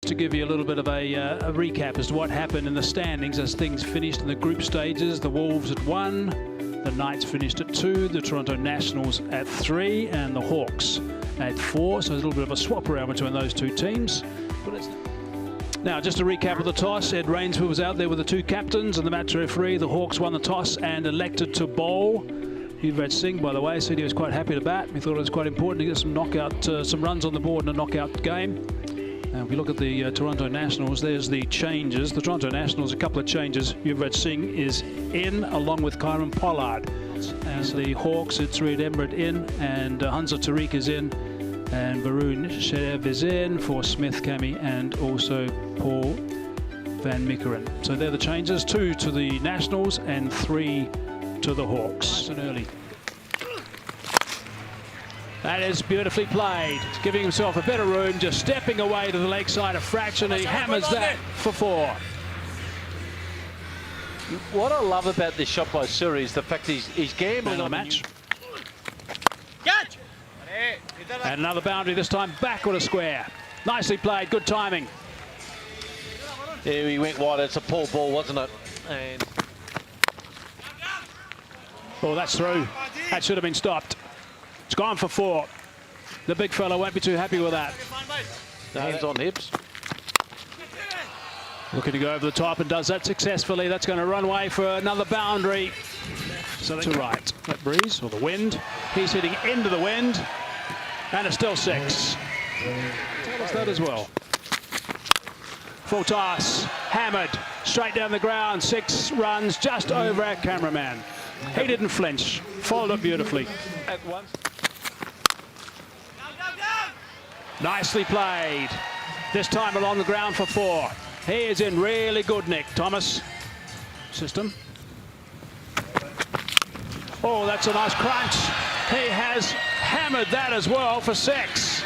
To give you a little bit of a recap as to what happened in the standings as things finished in the group stages. The Wolves at 1, the Knights finished at 2, the Toronto Nationals at 3, and the Hawks at 4. So there's a little bit of a swap around between those two teams. Now, just a recap of the toss. Ed Rainsford was out there with the two captains and the match referee. The Hawks won the toss and elected to bowl. Yuvraj Singh, by the way, said he was quite happy to bat. He thought it was quite important to get some knockout, some runs on the board in a knockout game. If we look at the Toronto Nationals, there's the changes. The Toronto Nationals, a couple of changes. Yuvraj Singh is in, along with Kieron Pollard. And the Hawks, it's Reid Emmerich in, and Hansa Tariq is in, and Varun Shedev is in for Smith, Cammy, and also Paul Van Meekeren. So they're the changes. 2 to the Nationals and 3 to the Hawks. And early. That is beautifully played. He's giving himself a bit of room, just stepping away to the leg side a fraction. He hammers that for 4. What I love about this shot by Surrey is the fact he's gambling on the match. And another boundary, this time backward a square. Nicely played, good timing. Yeah, he went wide. It's a poor ball, wasn't it? And oh, that's through. That should have been stopped. It's gone for 4. The big fella won't be too happy with that. Hands on hips. Looking to go over the top and does that successfully. That's going to run away for another boundary. So to right. That breeze or the wind. He's hitting into the wind. And it's still 6. Tell us that as well. Full toss. Hammered. Straight down the ground. 6 runs just over our cameraman. He didn't flinch. Followed it beautifully. At once. Nicely played. This time along the ground for 4. He is in really good nick, Thomas. System. Oh, that's a nice crunch. He has hammered that as well for 6.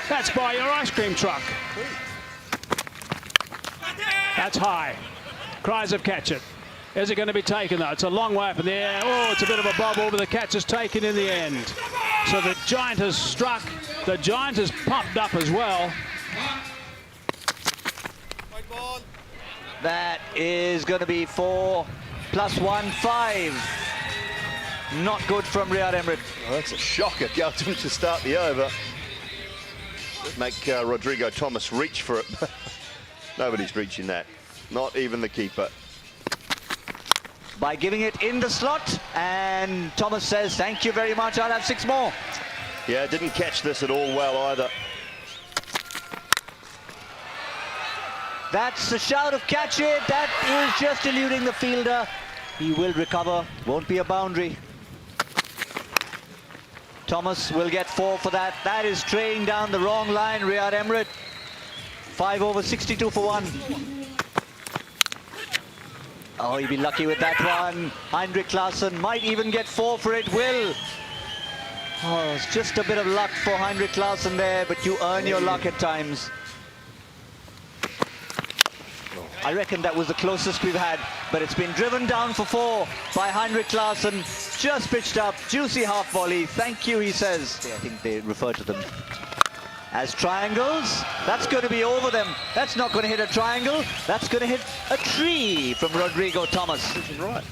That's by your ice cream truck. That's high. Cries of catch it. Is it going to be taken though? It's a long way up in the air. Oh, it's a bit of a bobble, but the catch is taken in the end. So the giant has struck. The giant has pumped up as well. That is going to be 4 plus 1, 5. Not good from Reid Emmerich. Well, that's a shocker. Galton to start the over. Make Rodrigo Thomas reach for it. Nobody's reaching that. Not even the keeper. By giving it in the slot, and Thomas says, thank you very much, I'll have 6 more. Yeah, didn't catch this at all well either. That's the shout of catch it. That is just eluding the fielder. He will recover. Won't be a boundary. Thomas will get 4 for that. That is straying down the wrong line, Reid Emmerich. 5 over 62 for 1. Oh, he'll be lucky with that one. Heinrich Klaasen might even get 4 for it. Will. Oh, it's just a bit of luck for Heinrich Klaasen there, but you earn your luck at times. I reckon that was the closest we've had, but it's been driven down for 4 by Heinrich Klaasen. Just pitched up, juicy half volley. Thank you, he says. I think they refer to them as triangles. That's going to be over them. That's not going to hit a triangle. That's going to hit a tree from Rodrigo Thomas. This is right.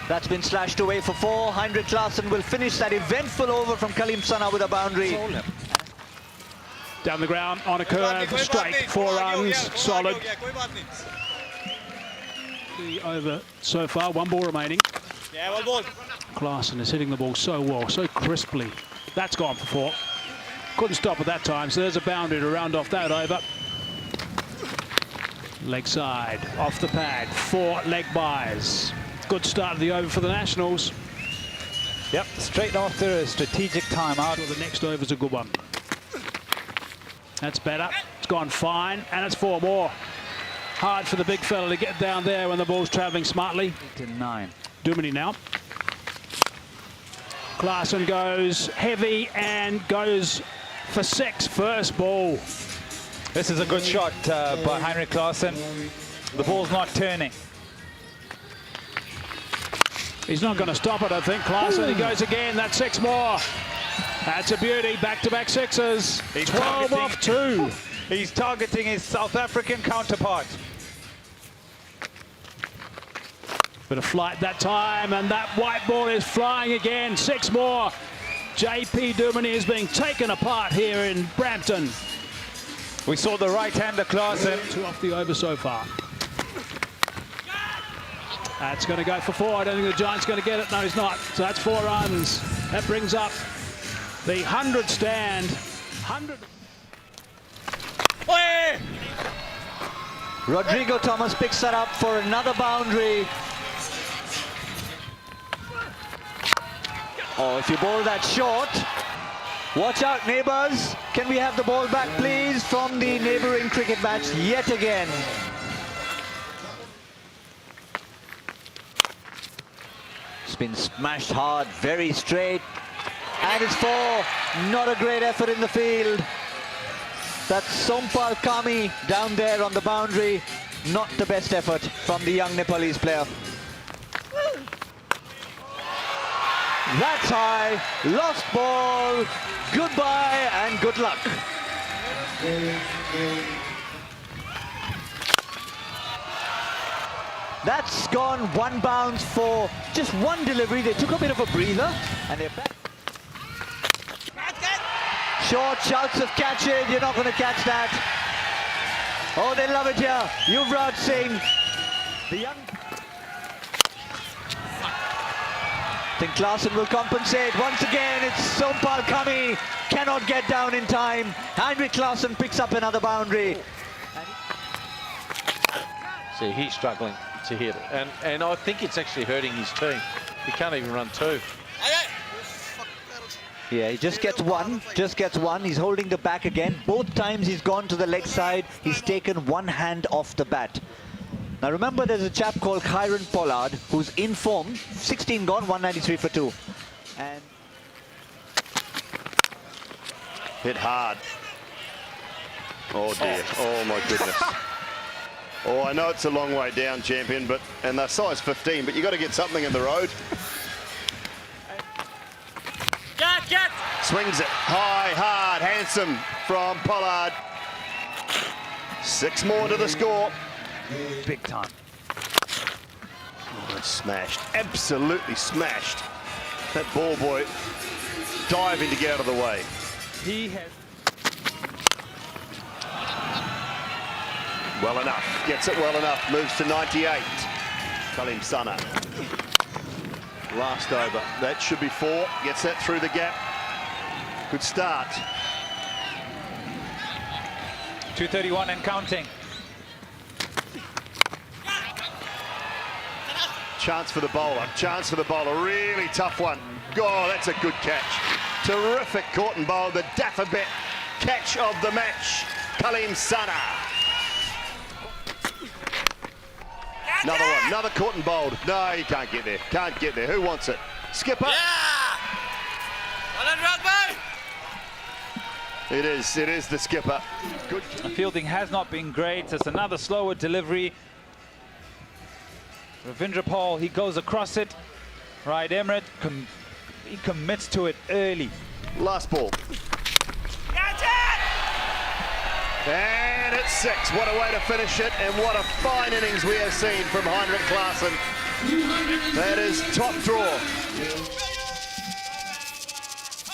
That's been slashed away for 4. Heinrich Klaasen will finish that eventful over from Kalim Sana with a boundary. Down the ground on a curve, straight, 4 runs, solid. The over so far, 1 ball remaining. Yeah, 1 ball. Klaasen is hitting the ball so well, so crisply. That's gone for 4. Couldn't stop at that time, so there's a boundary to round off that over. Leg side, off the pad, 4 leg byes. Good start of the over for the Nationals. Yep, straight after a strategic timeout. Well, the next over's a good one. That's better. It's gone fine, and it's 4 more. Hard for the big fella to get down there when the ball's travelling smartly. 9. Duminy now. Klaasen goes heavy and goes for 6. First ball. This is a good shot by Heinrich Klaasen. The ball's not turning. He's not going to stop it, I think. Klaasen, he goes again. That's 6 more. That's a beauty. Back-to-back sixes. He's 12 off 2. He's targeting his South African counterpart. Bit of flight that time, and that white ball is flying again. 6 more. JP Duminy is being taken apart here in Brampton. We saw the right-hander Klaasen. 2 off the over so far. That's going to go for 4. I don't think the Giant's going to get it. No, he's not. So that's 4 runs. That brings up the 100 stand. 100. Rodrigo Thomas picks that up for another boundary. Oh, if you bowl that short, watch out, neighbours. Can we have the ball back, please, from the neighbouring cricket match yet again? It's been smashed hard, very straight. And it's 4. Not a great effort in the field. That's Sompal Kami down there on the boundary. Not the best effort from the young Nepalese player. That's high, lost ball, goodbye and good luck. That's gone 1 bounce for just 1 delivery. They took a bit of a breather and they're back. Short shouts of catch it, you're not going to catch that. Oh, they love it here. Yuvraj Singh, the young... I think Klaasen will compensate. Once again, it's Sompal Kami. Cannot get down in time. Heinrich Klaasen picks up another boundary. See, he's struggling to hit it. And I think it's actually hurting his team. He can't even run 2. Yeah, he just gets 1. Just gets 1. He's holding the back again. Both times he's gone to the leg side. He's taken 1 hand off the bat. Now remember, there's a chap called Kieron Pollard who's in form. 16 gone, 193 for 2. And Hit hard. Oh dear. Oh my goodness. Oh, I know it's a long way down, champion, and they're size 15, but you got to get something in the road. Swings it high, hard, handsome from Pollard. 6 more to the score. Big time. Oh, it's smashed. Absolutely smashed. That ball boy diving to get out of the way. He has... Well enough. Gets it well enough. Moves to 98. Kieron Sana. Last over. That should be 4. Gets that through the gap. Good start. 231 and counting. Chance for the bowler. Chance for the bowler. Really tough one. Oh, that's a good catch. Terrific caught and bowled. The Daffabet catch of the match. Kieron Sana. Another one. Another caught and bowled. No, you can't get there. Can't get there. Who wants it? Skipper. Yeah! Well done, rugby! It is the skipper. Good. The fielding has not been great. It's another slower delivery. Ravindra Paul, he goes across it. Right, Emirates, he commits to it early. Last ball. Catch it! And it's 6. What a way to finish it, and what a fine innings we have seen from Heinrich Klaasen. That is top draw.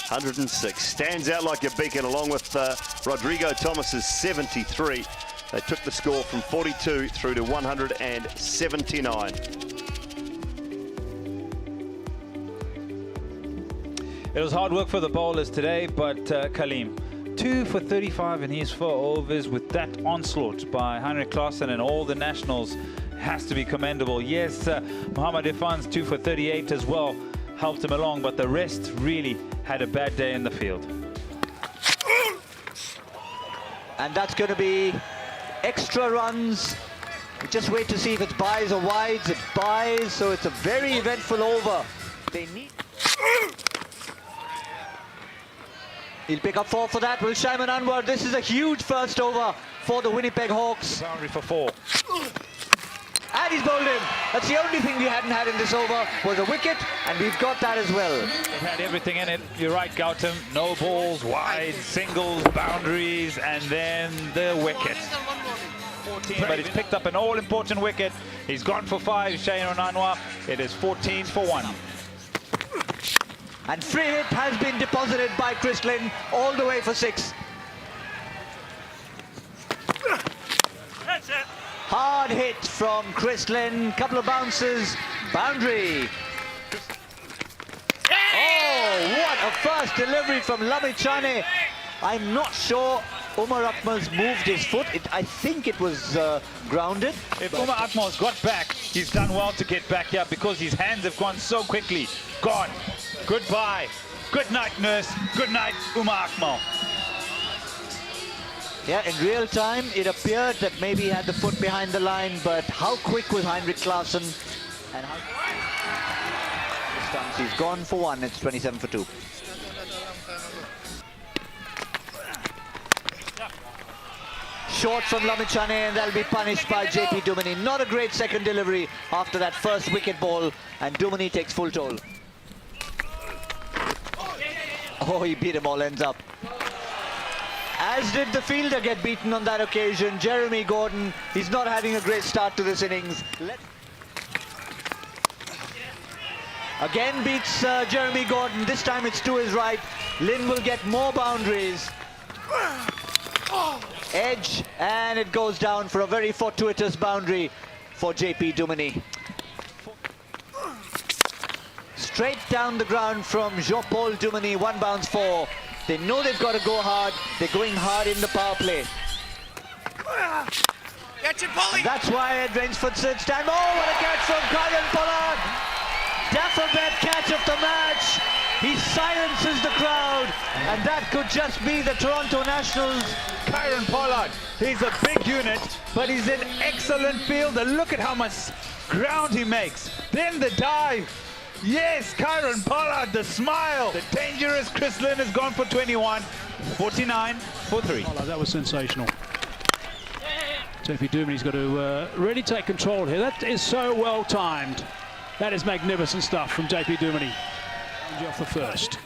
106. Stands out like a beacon along with Rodrigo Thomas's 73. They took the score from 42 through to 179. It was hard work for the bowlers today, but Kaleem, 2 for 35 in his 4 overs with that onslaught by Heinrich Klaasen and all the Nationals has to be commendable. Yes, Mohammad Irfan's 2 for 38 as well helped him along, but the rest really had a bad day in the field. And that's going to be extra runs. We just wait to see if it's byes or wides. It's byes, so it's a very eventful over. They need... He'll pick up 4 for that. Will Shaiman Anwar. This is a huge first over for the Winnipeg Hawks. Boundary for 4. And he's bowled him. That's the only thing we hadn't had in this over was a wicket, and we've got that as well. It had everything in it. You're right, Gautam. No balls, wide, singles, boundaries, and then the wicket. 14, but he's picked up an all-important wicket. He's gone for 5, Shane Onanwa. It is 14 for 1. And free hit has been deposited by Chris Lynn all the way for 6. That's it. Hard hit from Chris Lynn. Couple of bounces. Boundary. Oh, what a first delivery from Lamichane. I'm not sure Umar Akmal's moved his foot. I think it was grounded. If Umar Akmal's got back, he's done well to get back here because his hands have gone so quickly. Gone. Goodbye. Good night, nurse. Good night, Umar Akmal. Yeah, in real time, it appeared that maybe he had the foot behind the line, but how quick was Heinrich Klaasen? And how... This time he's gone for 1. It's 27 for 2. Short from Lamichane, and that'll be punished by JP Duminy. Not a great second delivery after that first wicket ball, and Duminy takes full toll. Oh, he beat him all ends up. As did the fielder get beaten on that occasion, Jeremy Gordon. He's not having a great start to this innings. Again beats Jeremy Gordon. This time it's to his right. Lynn will get more boundaries. Edge, and it goes down for a very fortuitous boundary for JP Duminy. Straight down the ground from Jean-Paul Duminy, 1 bounce 4. They know they've got to go hard. They're going hard in the power play. Get your Polly. That's why Ed Rainsford sits down. Oh, what a catch from Kieron Pollard. Definite catch of the match. He silences the crowd, and that could just be the Toronto Nationals. Kieron Pollard, he's a big unit, but he's an excellent fielder. Look at how much ground he makes. Then the dive. Yes, Kieron Pollard, the smile. The dangerous Chris Lynn has gone for 21. 49 for 3. Oh, that was sensational. JP Duminy's got to really take control here. That is so well timed. That is magnificent stuff from JP Duminy. Off the first.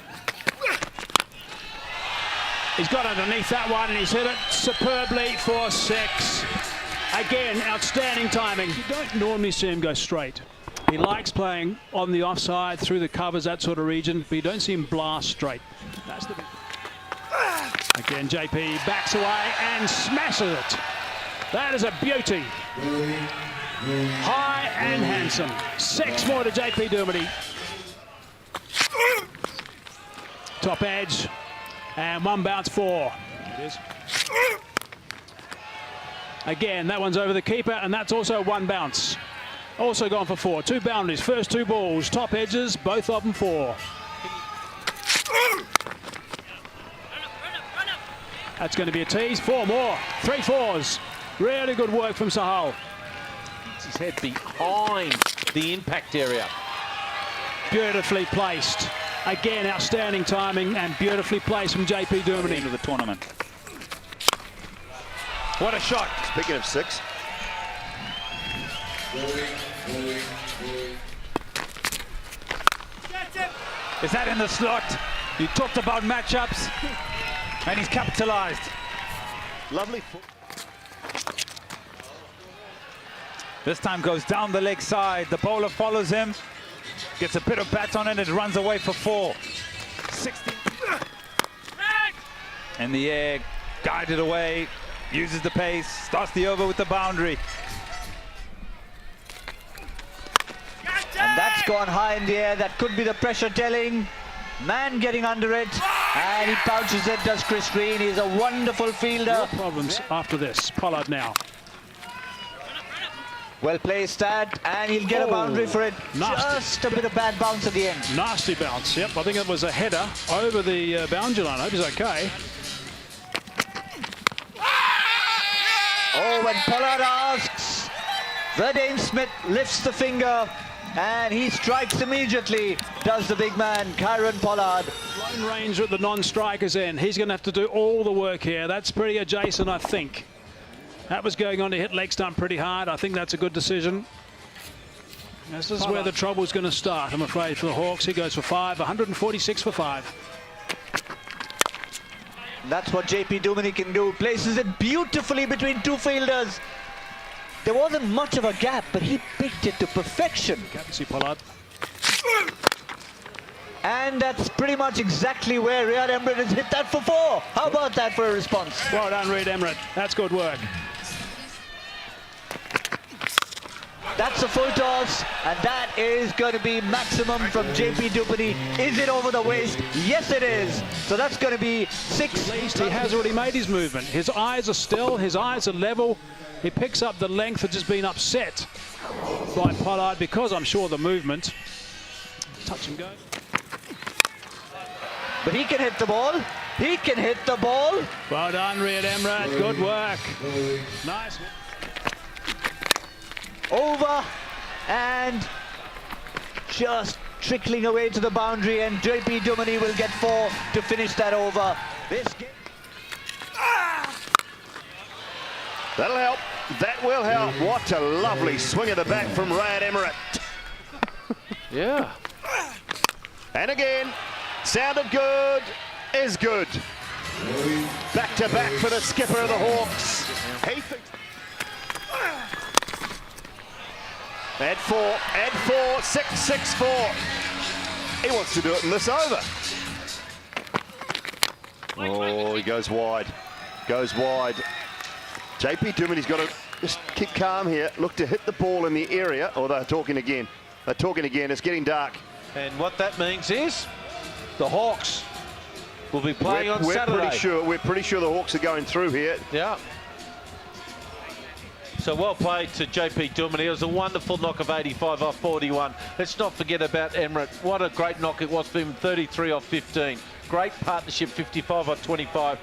He's got underneath that one, and he's hit it superbly for 6. Again, outstanding timing. You don't normally see him go straight. He likes playing on the offside, through the covers, that sort of region, but you don't see him blast straight. That's the... Again, JP backs away and smashes it. That is a beauty. High and handsome. 6 more to JP Duminy. Top edge. And 1 bounce 4. It is. Again, that one's over the keeper, and that's also 1 bounce. Also gone for 4. 2 boundaries. First 2 balls. Top edges, both of them 4. That's going to be a tease. 4 more. 3 4s. Really good work from Sahal. His head behind the impact area. Beautifully placed. Again, outstanding timing and beautifully placed from JP Duminy. Into the tournament. What a shot. Speaking of 6. Is that in the slot? You talked about matchups, and he's capitalized. Lovely. This time goes down the leg side. The bowler follows him, gets a bit of bat on it, and it runs away for 4. 60. In the air, guided away, uses the pace, starts the over with the boundary. And that's gone high in the air. That could be the pressure telling. Man getting under it. And he pouches it, does Chris Green. He's a wonderful fielder. No problems after this. Pollard now. Well placed that, and he'll get a boundary for it. Nasty. Just a bit of bad bounce at the end. Nasty bounce. Yep, I think it was a header over the boundary line. I hope he's okay. Oh, when Pollard asks, Verdane Smith lifts the finger, and he strikes immediately, does the big man, Kieron Pollard. Lone Ranger at the non-strikers end. He's going to have to do all the work here. That's pretty adjacent, I think. That was going on to hit leg stump pretty hard. I think that's a good decision. This is where the trouble's going to start, I'm afraid, for the Hawks. He goes for 5, 146 for 5. That's what JP Duminy can do. Places it beautifully between two fielders. There wasn't much of a gap, but he picked it to perfection. Captaincy Pollard. And that's pretty much exactly where Riyad Emirates has hit that for 4. How about that for a response? Well done, Riyad Emirates. That's good work. That's a full toss, and that is going to be maximum from JP Duminy. Is it over the waist? Yes, it is. So that's going to be 6. At least he has already made his movement. His eyes are still, his eyes are level. He picks up the length that's just been upset by Pollard because I'm sure the movement. Touch and go. But he can hit the ball. He can hit the ball. Well done, Riyad Emirates. Good work. Nice. Over and just trickling away to the boundary, and JP Duminy will get 4 to finish that over. This game. That'll help. That will help. What a lovely swing of the bat from Riyad Emirates. Yeah. And again, sounded good, is good. Back to back for the skipper of the Hawks. He thinks. Add 4, 6, 6, 4. He wants to do it in this over. Oh, he goes wide. Goes wide. JP Duminy's got to just keep calm here. Look to hit the ball in the area. Oh, they're talking again. They're talking again. It's getting dark. And what that means is the Hawks will be playing on Saturday. We're pretty sure the Hawks are going through here. Yeah. So well played to JP Duminy. It was a wonderful knock of 85 off 41. Let's not forget about Emirates. What a great knock it was for him, 33 off 15. Great partnership, 55 off 25.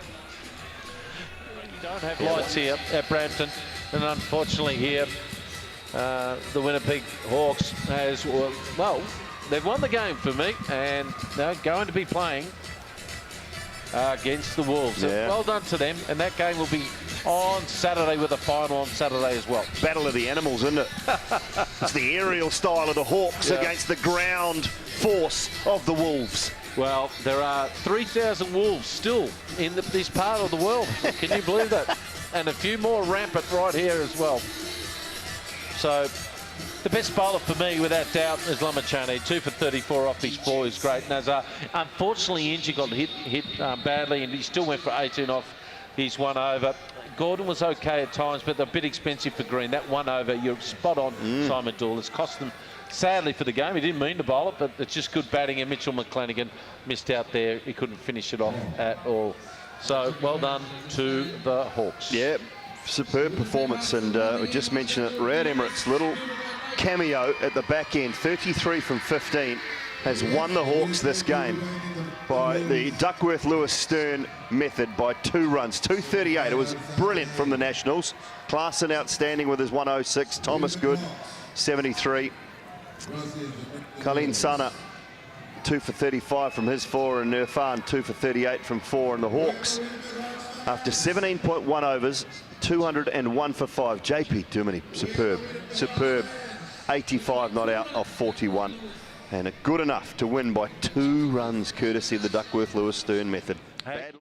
You don't have lights here at Brampton, and unfortunately here, the Winnipeg Hawks has, well, they've won the game for me, and they're going to be playing against the Wolves. So well done to them, and that game will be on Saturday with a final on Saturday as well. Battle of the animals, isn't it? It's the aerial style of the Hawks against the ground force of the Wolves. Well, there are 3,000 wolves still in this part of the world. Can you believe that? And a few more rampant right here as well. So the best bowler for me, without doubt, is Lamachane. 2 for 34 off his 4 is great. Nazar, unfortunately, Inji got hit badly, and he still went for 18 off his 1 over. Gordon was okay at times, but they're a bit expensive for Green. That 1 over, you're spot on, Simon Doull. It's cost them sadly for the game. He didn't mean to bowl it, but it's just good batting, and Mitchell McClanagan missed out there. He couldn't finish it off at all. So well done to the Hawks. Yeah, superb performance, and we just mentioned it. Riyad Emirates' little cameo at the back end, 33 from 15, has won the Hawks this game by the Duckworth-Lewis-Stern method by 2 runs, 238. It was brilliant from the Nationals. Klaasen outstanding with his 106. Thomas good, 73. Kieron Sana, 2 for 35 from his 4, and Irfan 2 for 38 from 4. And the Hawks, after 17.1 overs, 201 for 5. JP Duminy, superb, superb. 85 not out of 41. And good enough to win by 2 runs, courtesy of the Duckworth-Lewis-Stern method. Hey.